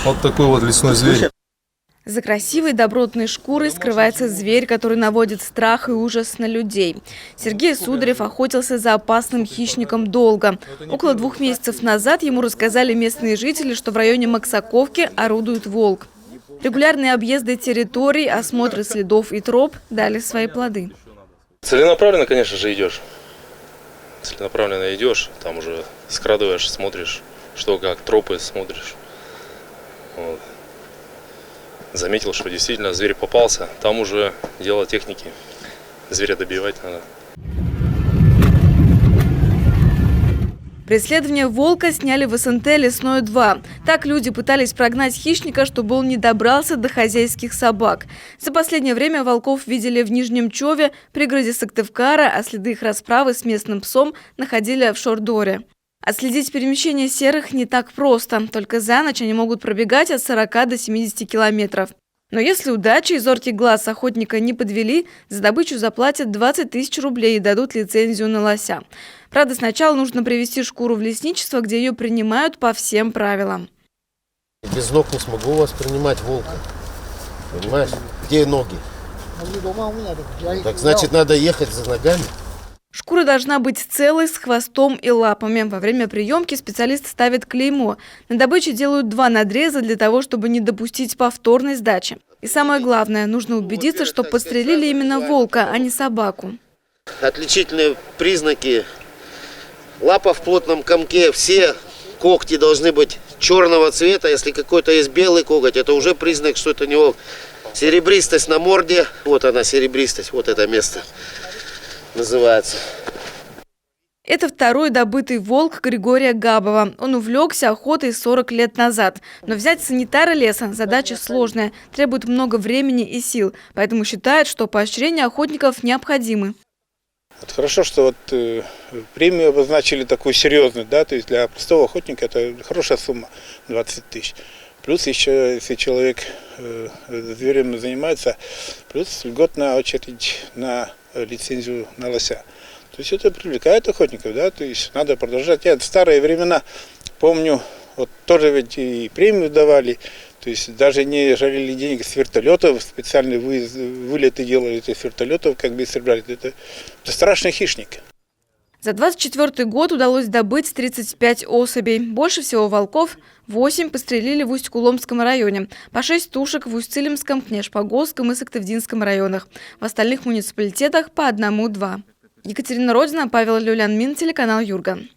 Вот такой вот лесной зверь. За красивой добротной шкурой скрывается зверь, который наводит страх и ужас на людей. Сергей Сударев охотился за опасным хищником долго. Около 2 месяцев назад ему рассказали местные жители, что в районе Максаковки орудует волк. Регулярные объезды территорий, осмотры следов и троп дали свои плоды. Целенаправленно, конечно же, идешь. Целенаправленно идешь, там уже скрадываешь, смотришь, что как, тропы смотришь. Вот. Заметил, что действительно зверь попался, там уже дело техники. Зверя добивать надо. Преследование волка сняли в СНТ «Лесное-2». Так люди пытались прогнать хищника, чтобы он не добрался до хозяйских собак. За последнее время волков видели в Нижнем Чове, пригороде Сыктывкара, а следы их расправы с местным псом находили в Шордоре. Отследить перемещение серых не так просто. Только за ночь они могут пробегать от 40 до 70 километров. Но если удача и зоркий глаз охотника не подвели, за добычу заплатят 20 тысяч рублей и дадут лицензию на лося. Правда, сначала нужно привезти шкуру в лесничество, где ее принимают по всем правилам. Без ног не смогу воспринимать волка. Понимаешь? Где ноги? Так значит, надо ехать за ногами. Шкура должна быть целой, с хвостом и лапами. Во время приемки специалист ставит клеймо. На добыче делают 2 надреза для того, чтобы не допустить повторной сдачи. И самое главное, нужно убедиться, что подстрелили именно волка, а не собаку. Отличительные признаки. Лапа в плотном комке. Все когти должны быть черного цвета. Если какой-то есть белый коготь, это уже признак, что это не волк. Серебристость на морде. Вот она, серебристость. Вот это место называется. Это второй добытый волк Григория Габова. Он увлекся охотой 40 лет назад. Но взять санитара леса – задача сложная, требует много времени и сил. Поэтому считают, что поощрения охотников необходимы. Вот хорошо, что премию обозначили такую серьезную, да, то есть для простого охотника это хорошая сумма, 20 тысяч. Плюс еще, если человек зверем занимается, плюс льготная очередь на лицензию на лося. То есть это привлекает охотников, да, то есть надо продолжать. Я в старые времена помню, вот тоже ведь и премию давали, то есть даже не жалели денег с вертолетов, специальные вылеты делали с вертолетов, как бы истребляли. Это страшный хищник. За 2024 год удалось добыть 35 особей. Больше всего волков – 8 пострелили в Усть-Куломском районе, по 6 тушек в Усть-Цилимском, Княжпогосском и Сыктывдинском районах. В остальных муниципалитетах по 1-2. Екатерина Родина, Павел Люлян-Мин, телеканал Юрган.